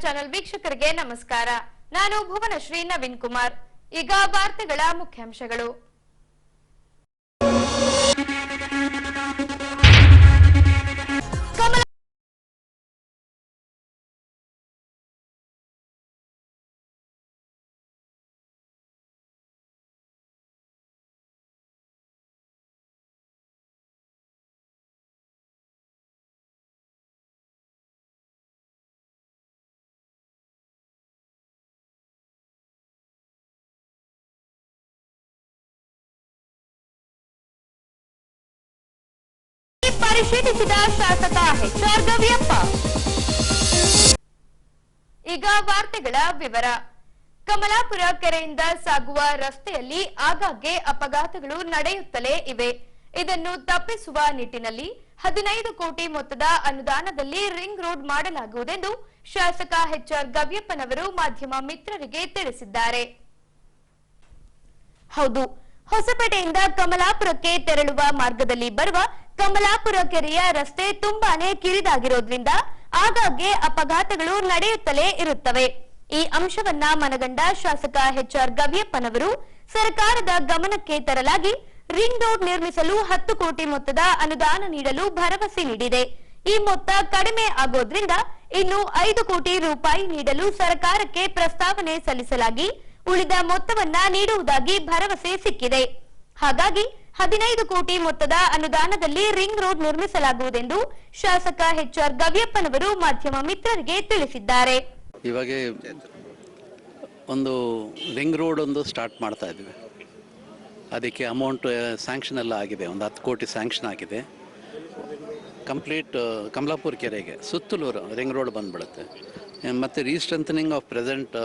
Channel ವೀಕ್ಷಕರಿಗೆ ನಮಸ್ಕಾರ. ನಾನು ಭುವನಶ್ರೀ ನವೀನ್ ಕುಮಾರ್. ಈಗ ವಾರ್ತೆಗಳ ಮುಖ್ಯಾಂಶಗಳು. ಪರಿಶೀಲಿಸಿದ ಶಾಸಕ ಎಚ್.ಆರ್. ಗವಿಯಪ್ಪ. ಈಗ ವಾರ್ತೆಗಳ ವಿವರ. ಕಮಲಾಪುರ ಕೆರೆಯಿಂದ ಸಾಗುವ ರಸ್ತೆಯಲ್ಲಿ ಆಗಾಗ್ಗೆ ಅಪಘಾತಗಳು ನಡೆಯುತ್ತಲೇ ಇವೆ. ಇದನ್ನು ತಪ್ಪಿಸುವ ನಿಟ್ಟಿನಲ್ಲಿ 15 ಕೋಟಿ ಮೊತ್ತದ ಅನುದಾನದಲ್ಲಿ ರಿಂಗ್ ರೋಡ್ ಮಾಡಲಾಗುವುದೆಂದು ಶಾಸಕ ಎಚ್.ಆರ್. ಗವಿಯಪ್ಪನವರು ಮಾಧ್ಯಮ ಮಿತ್ರರಿಗೆ ತಿಳಿಸಿದ್ದಾರೆ. ಹೌದು, ಹೊಸಪೇಟೆಯಿಂದ ಕಮಲಾಪುರಕ್ಕೆ ತೆರಳುವ ಮಾರ್ಗದಲ್ಲಿ ಬರುವ ಕಮಲಾಪುರ ಕೆರೆಯ ರಸ್ತೆ ತುಂಬಾನೇ ಕಿರಿದಾಗಿರೋದ್ರಿಂದ ಆಗಾಗ್ಗೆ ಅಪಘಾತಗಳು ನಡೆಯುತ್ತಲೇ ಇರುತ್ತವೆ. ಈ ಅಂಶವನ್ನ ಮನಗಂಡ ಶಾಸಕ ಎಚ್.ಆರ್. ಗವಿಯಪ್ಪನವರು ಸರ್ಕಾರದ ಗಮನಕ್ಕೆ ತರಲಾಗಿ ರಿಂಗ್ ರೋಡ್ ನಿರ್ಮಿಸಲು 10 ಕೋಟಿ ಮೊತ್ತದ ಅನುದಾನ ನೀಡಲು ಭರವಸೆ ನೀಡಿದೆ. ಈ ಮೊತ್ತ ಕಡಿಮೆ ಆಗೋದ್ರಿಂದ ಇನ್ನು 5 ಕೋಟಿ ರೂಪಾಯಿ ನೀಡಲು ಸರ್ಕಾರಕ್ಕೆ ಪ್ರಸ್ತಾವನೆ ಸಲ್ಲಿಸಲಾಗಿ ಉಳಿದ ಮೊತ್ತವನ್ನ ನೀಡುವುದಾಗಿ ಭರವಸೆ ಸಿಕ್ಕಿದೆ. ಹಾಗಾಗಿ 15 ಕೋಟಿ ಮೊತ್ತದ ಅನುದಾನದಲ್ಲಿ ರಿಂಗ್ ರೋಡ್ ನಿರ್ಮಿಸಲಾಗುವುದೆಂದು ಶಾಸಕ ಎಚ್.ಆರ್. ಗವಿಯಪ್ಪನವರು ಮಾಧ್ಯಮ ಮಿತ್ರರಿಗೆ ತಿಳಿಸಿದ್ದಾರೆ. ಇವಾಗ ಒಂದು ರಿಂಗ್ ರೋಡ್ ಒಂದು ಸ್ಟಾರ್ಟ್ ಮಾಡ್ತಾ ಇದ್ವಿ. ಅದಕ್ಕೆ ಅಮೌಂಟ್ ಸ್ಯಾಂಕ್ಷನ್ ಎಲ್ಲ ಆಗಿದೆ. ಒಂದು 10 ಕೋಟಿ ಸ್ಯಾಂಕ್ಷನ್ ಆಗಿದೆ. ಕಂಪ್ಲೀಟ್ ಕಮಲಾಪುರ ಕೆರೆಗೆ ಸುತ್ತಲೂ ರಿಂಗ್ ರೋಡ್ ಬಂದ್ಬಿಡುತ್ತೆ. ಮತ್ತು ರೀಸ್ಟ್ರೆಂಥನಿಂಗ್ ಆಫ್ ಪ್ರೆಸೆಂಟ್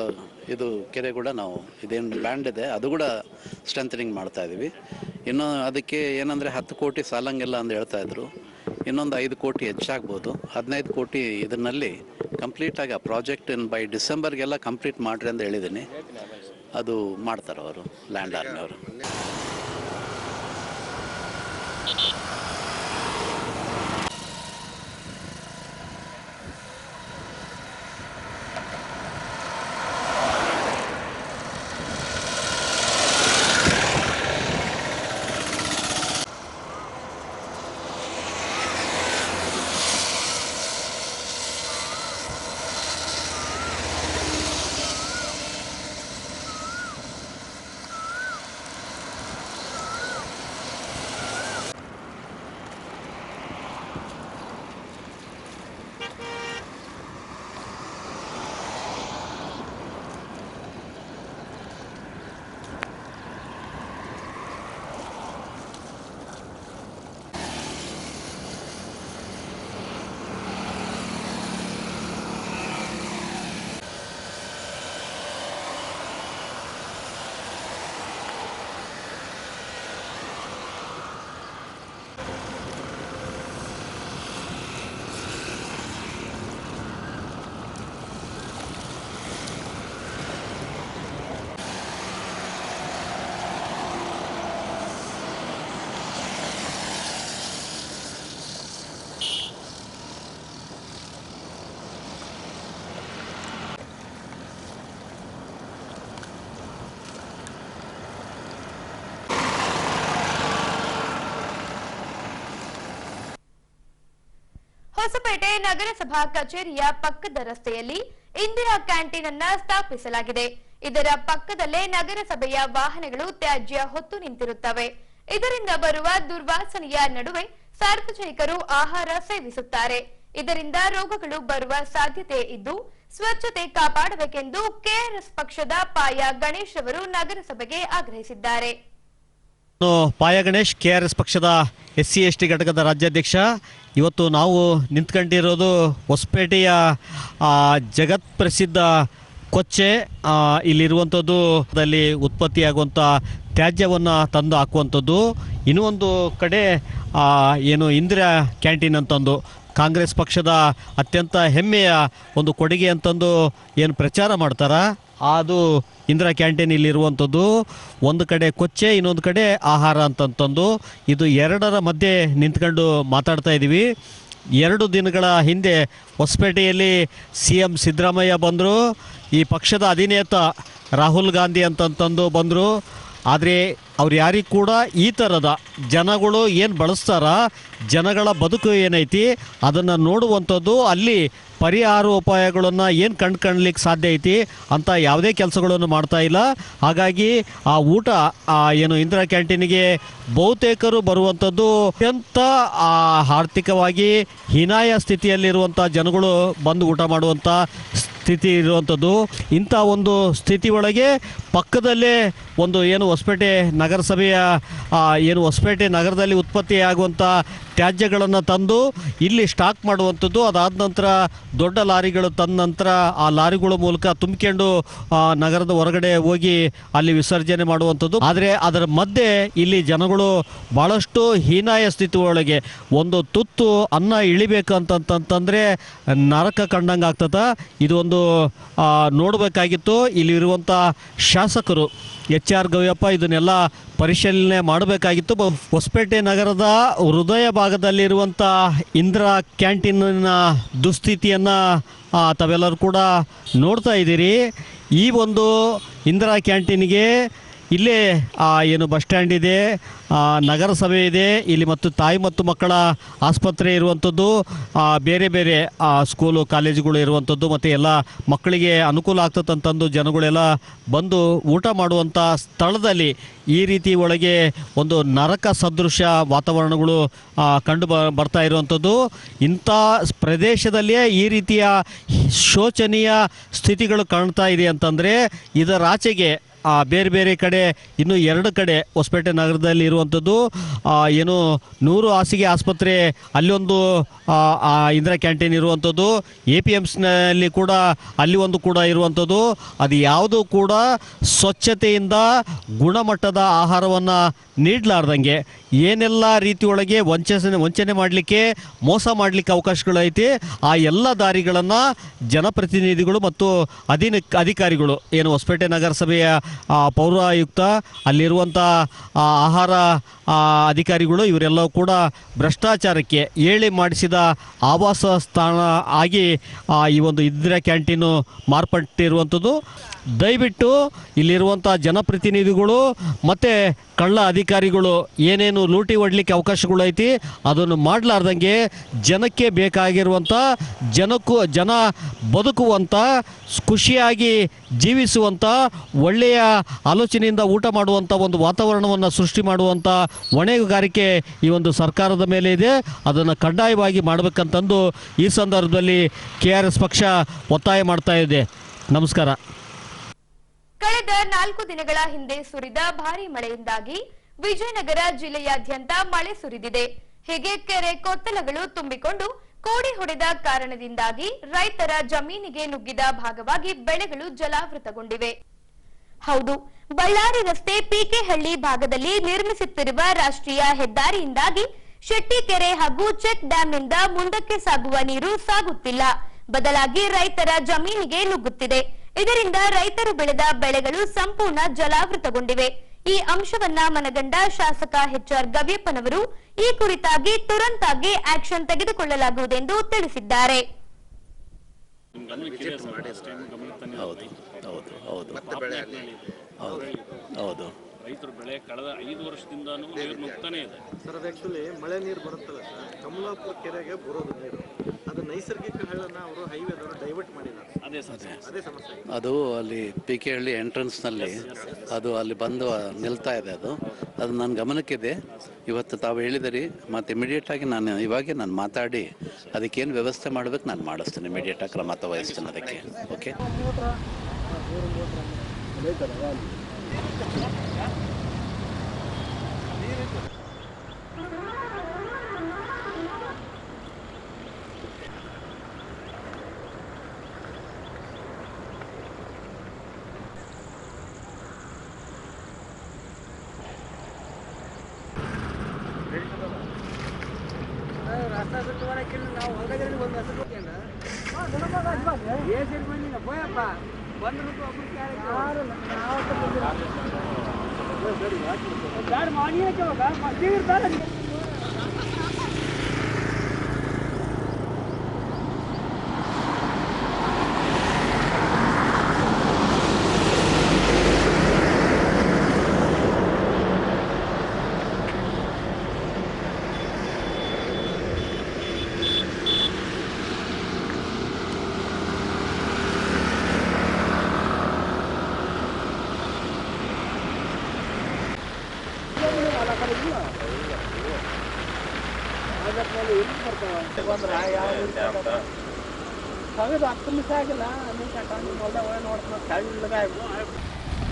ಇದು ಕೆರೆ ಕೂಡ ನಾವು ಇದೇನು ಲ್ಯಾಂಡ್ ಇದೆ ಅದು ಕೂಡ ಸ್ಟ್ರೆಂಥನಿಂಗ್ ಮಾಡ್ತಾ ಇದ್ದೀವಿ. ಇನ್ನು ಅದಕ್ಕೆ ಏನಂದರೆ 10 ಕೋಟಿ ಸಾಲಂಗಿಲ್ಲ ಅಂತ ಹೇಳ್ತಾಯಿದ್ರು. ಇನ್ನೊಂದು 5 ಕೋಟಿ ಹೆಚ್ಚಾಗ್ಬೋದು. 15 ಕೋಟಿ ಇದರಲ್ಲಿ ಕಂಪ್ಲೀಟಾಗಿ ಆ ಪ್ರಾಜೆಕ್ಟ್ ಬೈ ಡಿಸೆಂಬರ್ಗೆಲ್ಲ ಕಂಪ್ಲೀಟ್ ಮಾಡಿರಿ ಅಂತ ಹೇಳಿದ್ದೀನಿ. ಅದು ಮಾಡ್ತಾರೆ ಅವರು, ಲ್ಯಾಂಡ್ ಆರ್ಮಿಯವರು. ಹೊಸಪೇಟೆ ನಗರಸಭಾ ಕಚೇರಿಯ ಪಕ್ಕದ ರಸ್ತೆಯಲ್ಲಿ ಇಂದಿರಾ ಕ್ಯಾಂಟೀನ್ ಅನ್ನ ಸ್ಥಾಪಿಸಲಾಗಿದೆ. ಇದರ ಪಕ್ಕದಲ್ಲೇ ನಗರಸಭೆಯ ವಾಹನಗಳು ತ್ಯಾಜ್ಯ ಹೊತ್ತು ನಿಂತಿರುತ್ತವೆ. ಇದರಿಂದ ಬರುವ ದುರ್ವಾಸನೆಯ ನಡುವೆ ಸಾರ್ವಜನಿಕರು ಆಹಾರ ಸೇವಿಸುತ್ತಾರೆ. ಇದರಿಂದ ರೋಗಗಳು ಬರುವ ಸಾಧ್ಯತೆ ಇದ್ದು ಸ್ವಚ್ಛತೆ ಕಾಪಾಡಬೇಕೆಂದು ಕೆಆರ್ಎಸ್ ಪಕ್ಷದ ಪಾಯ ಗಣೇಶ್ ಅವರು ನಗರಸಭೆಗೆ ಆಗ್ರಹಿಸಿದ್ದಾರೆ. ಪಾಯ ಗಣೇಶ್, ಕೆಆರ್ಎಸ್ ಪಕ್ಷದ SC ST ಘಟಕದ ರಾಜ್ಯಾಧ್ಯಕ್ಷ. ಇವತ್ತು ನಾವು ನಿಂತ್ಕೊಂಡಿರೋದು ಹೊಸಪೇಟೆಯ ಜಗತ್ ಪ್ರಸಿದ್ಧ ಕೊಚ್ಚೆ. ಇಲ್ಲಿರುವಂಥದ್ದು ಅಲ್ಲಿ ಉತ್ಪತ್ತಿಯಾಗುವಂಥ ತ್ಯಾಜ್ಯವನ್ನು ತಂದು ಹಾಕುವಂಥದ್ದು. ಇನ್ನೂ ಒಂದು ಕಡೆ ಏನು ಇಂದಿರಾ ಕ್ಯಾಂಟೀನ್ ಅಂತಂದು ಕಾಂಗ್ರೆಸ್ ಪಕ್ಷದ ಅತ್ಯಂತ ಹೆಮ್ಮೆಯ ಒಂದು ಕೊಡುಗೆ ಅಂತಂದು ಏನು ಪ್ರಚಾರ ಮಾಡ್ತಾರ, ಅದು ಇಂದಿರಾ ಕ್ಯಾಂಟೀನ್ ಇಲ್ಲಿರುವಂಥದ್ದು. ಒಂದು ಕಡೆ ಕೊಚ್ಚೆ, ಇನ್ನೊಂದು ಕಡೆ ಆಹಾರ ಅಂತಂತಂದು ಇದು ಎರಡರ ಮಧ್ಯೆ ನಿಂತ್ಕೊಂಡು ಮಾತಾಡ್ತಾ ಇದ್ದೀವಿ. 2 ದಿನಗಳ ಹಿಂದೆ ಹೊಸಪೇಟೆಯಲ್ಲಿ CM ಸಿದ್ದರಾಮಯ್ಯ ಬಂದರು, ಈ ಪಕ್ಷದ ಅಧಿನೇತ ರಾಹುಲ್ ಗಾಂಧಿ ಅಂತಂತಂದು ಬಂದರು. ಆದರೆ ಅವ್ರು ಯಾರಿಗೂ ಕೂಡ ಈ ಥರದ ಜನಗಳು ಏನು ಬಳಸ್ತಾರ, ಜನಗಳ ಬದುಕು ಏನೈತಿ ಅದನ್ನು ನೋಡುವಂಥದ್ದು, ಅಲ್ಲಿ ಪರಿಹಾರೋಪಾಯಗಳನ್ನು ಏನು ಕಾಣಲಿಕ್ಕೆ ಸಾಧ್ಯ ಐತಿ ಅಂತ ಯಾವುದೇ ಕೆಲಸಗಳನ್ನು ಮಾಡ್ತಾ ಇಲ್ಲ. ಹಾಗಾಗಿ ಆ ಊಟ ಏನು ಇಂದಿರಾ ಕ್ಯಾಂಟೀನಿಗೆ ಬಹುತೇಕರು ಬರುವಂಥದ್ದು ಅತ್ಯಂತ ಆರ್ಥಿಕವಾಗಿ ಹೀನಾಯ ಸ್ಥಿತಿಯಲ್ಲಿರುವಂಥ ಜನಗಳು ಬಂದು ಊಟ ಮಾಡುವಂಥ ಸ್ಥಿತಿ ಇರುವಂಥದ್ದು. ಇಂಥ ಒಂದು ಸ್ಥಿತಿ ಒಳಗೆ ಪಕ್ಕದಲ್ಲೇ ಒಂದು ಏನು ಹೊಸಪೇಟೆ ನಗರಸಭೆಯ ಏನು ಹೊಸಪೇಟೆ ನಗರದಲ್ಲಿ ಉತ್ಪತ್ತಿಯಾಗುವಂಥ ತ್ಯಾಜ್ಯಗಳನ್ನು ತಂದು ಇಲ್ಲಿ ಸ್ಟಾಕ್ ಮಾಡುವಂಥದ್ದು, ಅದಾದ ನಂತರ ದೊಡ್ಡ ಲಾರಿಗಳು ತಂದ ನಂತರ ಆ ಲಾರಿಗಳ ಮೂಲಕ ತುಂಬಿಕೊಂಡು ನಗರದ ಹೊರಗಡೆ ಹೋಗಿ ಅಲ್ಲಿ ವಿಸರ್ಜನೆ ಮಾಡುವಂಥದ್ದು. ಆದರೆ ಅದರ ಮಧ್ಯೆ ಇಲ್ಲಿ ಜನಗಳು ಭಾಳಷ್ಟು ಹೀನಾಯ ಸ್ಥಿತಿ ಒಳಗೆ ಒಂದು ತುತ್ತು ಅನ್ನ ಇಳಿಬೇಕು ಅಂತಂತಂದರೆ ನರಕ ಕಂಡಂಗೆ ಆಗ್ತದೆ. ಇದು ಒಂದು ನೋಡಬೇಕಾಗಿತ್ತು. ಇಲ್ಲಿರುವಂಥ ಶಾಸಕರು HR ಗವಿಯಪ್ಪ ಇದನ್ನೆಲ್ಲ ಪರಿಶೀಲನೆ ಮಾಡಬೇಕಾಗಿತ್ತು. ಹೊಸಪೇಟೆ ನಗರದ ಹೃದಯ ಭಾಗದಲ್ಲಿರುವಂಥ ಇಂದಿರಾ ಕ್ಯಾಂಟೀನಿನ ದುಸ್ಥಿತಿಯನ್ನು ತಾವೆಲ್ಲರೂ ಕೂಡ ನೋಡ್ತಾ ಇದ್ದೀರಿ. ಈ ಒಂದು ಇಂದಿರಾ ಕ್ಯಾಂಟೀನಿಗೆ ಇಲ್ಲೇ ಏನು ಬಸ್ ಸ್ಟ್ಯಾಂಡ್ ಇದೆ, ನಗರಸಭೆ ಇದೆ, ಇಲ್ಲಿ ಮತ್ತು ತಾಯಿ ಮತ್ತು ಮಕ್ಕಳ ಆಸ್ಪತ್ರೆ ಇರುವಂಥದ್ದು, ಬೇರೆ ಬೇರೆ ಸ್ಕೂಲು ಕಾಲೇಜುಗಳು ಇರುವಂಥದ್ದು, ಮತ್ತು ಎಲ್ಲ ಮಕ್ಕಳಿಗೆ ಅನುಕೂಲ ಆಗ್ತದಂತಂದು ಜನಗಳೆಲ್ಲ ಬಂದು ಊಟ ಮಾಡುವಂಥ ಸ್ಥಳದಲ್ಲಿ ಈ ರೀತಿ ಒಳಗೆ ಒಂದು ನರಕ ಸದೃಶ ವಾತಾವರಣಗಳು ಕಂಡು ಬರ್ತಾ ಇರುವಂಥದ್ದು. ಇಂಥ ಪ್ರದೇಶದಲ್ಲಿಯೇ ಈ ರೀತಿಯ ಶೋಚನೀಯ ಸ್ಥಿತಿಗಳು ಕಾಣ್ತಾ ಇದೆ ಅಂತಂದರೆ ಇದರಾಚೆಗೆ ಬೇರೆ ಬೇರೆ ಕಡೆ ಇನ್ನೂ 2 ಕಡೆ ಹೊಸಪೇಟೆ ನಗರದಲ್ಲಿ ಇರುವಂಥದ್ದು ಏನು 100 ಹಾಸಿಗೆ ಆಸ್ಪತ್ರೆ, ಅಲ್ಲೊಂದು ಇಂದಿರಾ ಕ್ಯಾಂಟೀನ್ ಇರುವಂಥದ್ದು, APMSನಲ್ಲಿ ಕೂಡ ಅಲ್ಲಿ ಒಂದು ಕೂಡ ಇರುವಂಥದ್ದು. ಅದು ಯಾವುದು ಕೂಡ ಸ್ವಚ್ಛತೆಯಿಂದ ಗುಣಮಟ್ಟದ ಆಹಾರವನ್ನು ನೀಡಲಾರ್ದಂಗೆ ಏನೆಲ್ಲ ರೀತಿಯೊಳಗೆ ವಂಚನೆ ಮಾಡಲಿಕ್ಕೆ, ಮೋಸ ಮಾಡಲಿಕ್ಕೆ ಅವಕಾಶಗಳೈತಿ, ಆ ಎಲ್ಲ ದಾರಿಗಳನ್ನು ಜನಪ್ರತಿನಿಧಿಗಳು ಮತ್ತು ಅಧಿಕಾರಿಗಳು ಏನು ಹೊಸಪೇಟೆ ನಗರಸಭೆಯ ಪೌರಾಯುಕ್ತ, ಅಲ್ಲಿರುವಂಥ ಆಹಾರ ಅಧಿಕಾರಿಗಳು ಇವರೆಲ್ಲವೂ ಕೂಡ ಭ್ರಷ್ಟಾಚಾರಕ್ಕೆ ಹೇಳಿ ಮಾಡಿಸಿದ ಆವಾಸ ಸ್ಥಾನ ಆಗಿ ಈ ಒಂದು ಇಂದಿರಾ ಕ್ಯಾಂಟೀನು ಮಾರ್ಪಟ್ಟಿರುವಂಥದ್ದು. ದಯವಿಟ್ಟು ಇಲ್ಲಿರುವಂಥ ಜನಪ್ರತಿನಿಧಿಗಳು ಮತ್ತು ಕಳ್ಳ ಅಧಿಕಾರಿಗಳು ಏನೇನು ಲೂಟಿ ಹೊಡಲಿಕ್ಕೆ ಅವಕಾಶಗಳೈತಿ ಅದನ್ನು ಮಾಡಲಾರ್ದಂಗೆ ಜನಕ್ಕೆ ಬೇಕಾಗಿರುವಂಥ ಜನ ಬದುಕುವಂಥ, ಖುಷಿಯಾಗಿ ಜೀವಿಸುವಂಥ, ಒಳ್ಳೆಯ ಆಲೋಚನೆಯಿಂದ ಊಟ ಮಾಡುವಂಥ ಒಂದು ವಾತಾವರಣವನ್ನು ಸೃಷ್ಟಿ ಮಾಡುವಂಥ ಹೊಣೆಗಾರಿಕೆ ಈ ಒಂದು ಸರ್ಕಾರದ ಮೇಲೆ ಇದೆ. ಅದನ್ನು ಕಡ್ಡಾಯವಾಗಿ ಮಾಡಬೇಕಂತಂದು ಈ ಸಂದರ್ಭದಲ್ಲಿ KRS ಪಕ್ಷ ಒತ್ತಾಯ ಮಾಡ್ತಾ ಇದೆ. ನಮಸ್ಕಾರ. ಕಳೆದ 4 ದಿನಗಳ ಹಿಂದೆ ಸುರಿದ ಭಾರಿ ಮಳೆಯಿಂದಾಗಿ ವಿಜಯನಗರ ಜಿಲ್ಲೆಯಾದ್ಯಂತ ಮಳೆ ಸುರಿದಿದೆ. ಹೀಗೆ ಕೆರೆ ಕೊತ್ತಲಗಳು ತುಂಬಿಕೊಂಡು ಕೋಡಿ ಹೊಡೆದ ಕಾರಣದಿಂದಾಗಿ ರೈತರ ಜಮೀನಿಗೆ ನುಗ್ಗಿದ ಭಾಗವಾಗಿ ಬೆಳೆಗಳು ಜಲಾವೃತಗೊಂಡಿವೆ. ಹೌದು, ಬಳ್ಳಾರಿ ರಸ್ತೆ PKಹಳ್ಳಿ ಭಾಗದಲ್ಲಿ ನಿರ್ಮಿಸುತ್ತಿರುವ ರಾಷ್ಟ್ರೀಯ ಹೆದ್ದಾರಿಯಿಂದಾಗಿ ಶೆಟ್ಟಿಕೆರೆ ಹಾಗೂ ಚೆಕ್ ಡ್ಯಾಂನಿಂದ ಮುಂದಕ್ಕೆ ಸಾಗುವ ನೀರು ಸಾಗುತ್ತಿಲ್ಲ, ಬದಲಾಗಿ ರೈತರ ಜಮೀನಿಗೆ ನುಗ್ಗುತ್ತಿದೆ. ಇದರಿಂದ ರೈತರು ಬೆಳೆದ ಬೆಳೆಗಳು ಸಂಪೂರ್ಣ ಜಲಾವೃತಗೊಂಡಿವೆ. ಈ ಅಂಶವನ್ನ ಮನಗಂಡ ಶಾಸಕ HR ಗವಿಯಪ್ಪನವರು ಈ ಕುರಿತಾಗಿ ತುರಂತಾಗಿ ಆಕ್ಷನ್ ತೆಗೆದುಕೊಳ್ಳಲಾಗುವುದೆಂದು ತಿಳಿಸಿದ್ದಾರೆ. ರೈತರು ಬೆಳೆ ಕಳೆದ 5 ವರ್ಷದಿಂದನೂ ನೀರು ನುಗ್ತಾನೆ ಇದೆ ಸರ್. ಅದು ಆ್ಯಕ್ಚುಲಿ ಮಳೆ ನೀರು ಬರುತ್ತಲ್ಲ ಸರ್, ಕಮಲಾಪುರ ಕೆರೆಗೆ ಬರೋದು ನೀರು, ಅದು ನೈಸರ್ಗಿಕ ಹಳ್ಳನ ಅವರು ಹೈವೇದವರು ಡೈವರ್ಟ್ ಮಾಡಿದ್ದಾರೆ. ಅದೇ ಸಮಸ್ಯೆ. ಅದು ಅಲ್ಲಿ PKಹಳ್ಳಿ ಎಂಟ್ರೆನ್ಸ್ನಲ್ಲಿ ಅದು ಅಲ್ಲಿ ಬಂದು ನಿಲ್ತಾ ಇದೆ. ಅದು ನನ್ನ ಗಮನಕ್ಕಿದೆ. ಇವತ್ತು ತಾವು ಹೇಳಿದಿರಿ, ಮತ್ತು ಇಮಿಡಿಯೇಟಾಗಿ ನಾನು ಮಾತಾಡಿ ಅದಕ್ಕೇನು ವ್ಯವಸ್ಥೆ ಮಾಡಬೇಕು ನಾನು ಮಾಡಿಸ್ತೇನೆ, ಇಮಿಡಿಯೇಟಾಗಿ ಕ್ರಮ ವಹಿಸ್ತೇನೆ ಅದಕ್ಕೆ. ಓಕೆ. ರಾಸ್ತಾ ಬಿಟ್ಟು ಬರೋಕ್ಕಿಲ್ಲ, ನಾವು ಹೊರಗಡೆ ಒಂದು ಹಸು ಕೊಡ್ತೇನೆ ಏಸು ಬಂದಿಲ್ಲ ಹೋಯಪ್ಪ ಬಂದು ಮಾಡಿ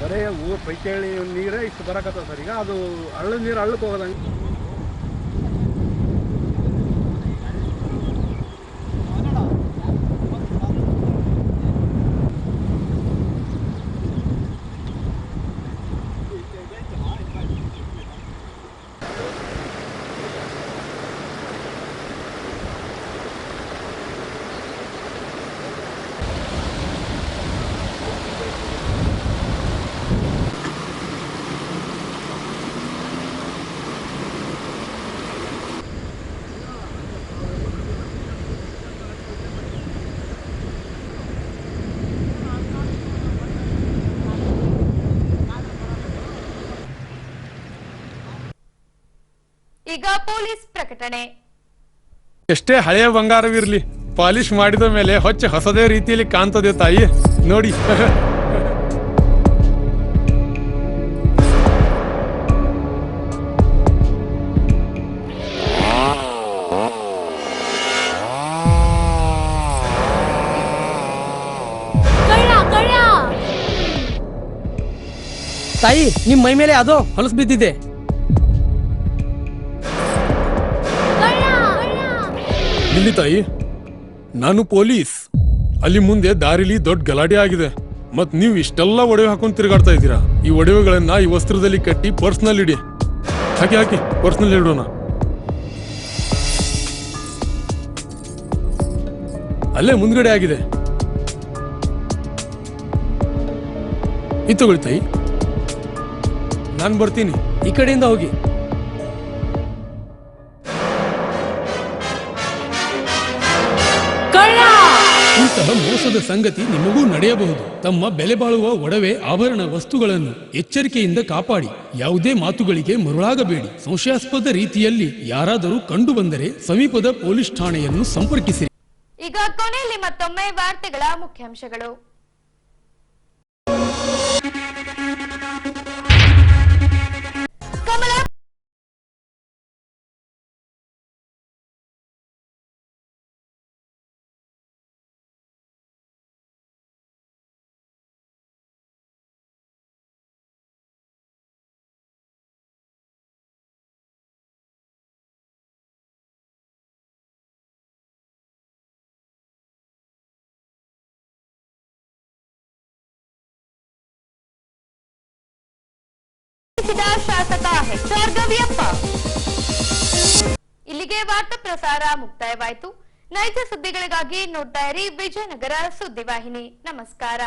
ಬರೀ ಊರು ಪೈಕೇಳಿ ನೀರೇ ಇಷ್ಟು ಬರಕತ್ತ ಸರ್. ಈಗ ಅದು ಹಳ್ಳದ ನೀರು ಹಳ್ಳಕ್ಕೆ ಹೋಗೋದಂಗೆ. ಈಗ ಪೊಲೀಸ್ ಪ್ರಕಟಣೆ. ಎಷ್ಟೇ ಹಳೆಯ ಬಂಗಾರವಿರ್ಲಿ, ಪಾಲಿಶ್ ಮಾಡಿದ ಮೇಲೆ ಹೊಚ್ಚ ಹೊಸದೇ ರೀತಿಯಲ್ಲಿ ಕಾಣ್ತದೆ ತಾಯಿ ನೋಡಿ. ತಾಯಿ, ನಿಮ್ ಮೈ ಮೇಲೆ ಅದೋ ಹೊಲಸು ಬಿದ್ದಿದೆ. ಇಲ್ಲಿ ತಾಯಿ, ನಾನು ಪೊಲೀಸ್. ಅಲ್ಲಿ ಮುಂದೆ ದಾರಿಲಿ ದೊಡ್ಡ ಗಲಾಟೆ ಆಗಿದೆ. ಮತ್ ನೀವು ಇಷ್ಟೆಲ್ಲ ಒಡವೆ ಹಾಕೊಂಡು ತಿರುಗಾಡ್ತಾ ಇದ್ದೀರಾ. ಈ ಒಡವೆಗಳನ್ನ ಈ ವಸ್ತ್ರದಲ್ಲಿ ಕಟ್ಟಿ ಪರ್ಸ್ನಲ್ಲಿ ಇಡಿ. ಹಾಕಿ ಪರ್ಸ್ನಲ್ಲಿ ಇಡೋಣ. ಅಲ್ಲೇ ಮುಂದ್ಗಡೆ ಆಗಿದೆ. ಇದು ತಗೊಳ್ಳಿ ತಾಯಿ, ನಾನು ಬರ್ತೀನಿ. ಈ ಕಡೆಯಿಂದ ಹೋಗಿ. ಇಂತಹ ಮೋಸದ ಸಂಗತಿ ನಿಮಗೂ ನಡೆಯಬಹುದು. ತಮ್ಮ ಬೆಲೆ ಬಾಳುವ ಒಡವೆ ಆಭರಣ ವಸ್ತುಗಳನ್ನು ಎಚ್ಚರಿಕೆಯಿಂದ ಕಾಪಾಡಿ. ಯಾವುದೇ ಮಾತುಗಳಿಗೆ ಮರುಳಾಗಬೇಡಿ. ಸಂಶಯಾಸ್ಪದ ರೀತಿಯಲ್ಲಿ ಯಾರಾದರೂ ಕಂಡು ಬಂದರೆ ಸಮೀಪದ ಪೊಲೀಸ್ ಠಾಣೆಯನ್ನು ಸಂಪರ್ಕಿಸಿರಿ. ಈಗ ಕೊನೆಯಲ್ಲಿ ಮತ್ತೊಮ್ಮೆ ವಾರ್ತೆಗಳ ಮುಖ್ಯಾಂಶಗಳು. ಕಮಲಾ ಶಾಸಕ HR ಗವಿಯಪ್ಪ. ಇಲ್ಲಿಗೆ ವಾರ್ತಾ ಪ್ರಸಾರ ಮುಕ್ತಾಯವಾಯಿತು. ನೈಜ ಸುದ್ದಿಗಳಿಗಾಗಿ ನೋಡ್ತಾ ಇರಿ ವಿಜಯನಗರ ಸುದ್ದಿವಾಹಿನಿ. ನಮಸ್ಕಾರ.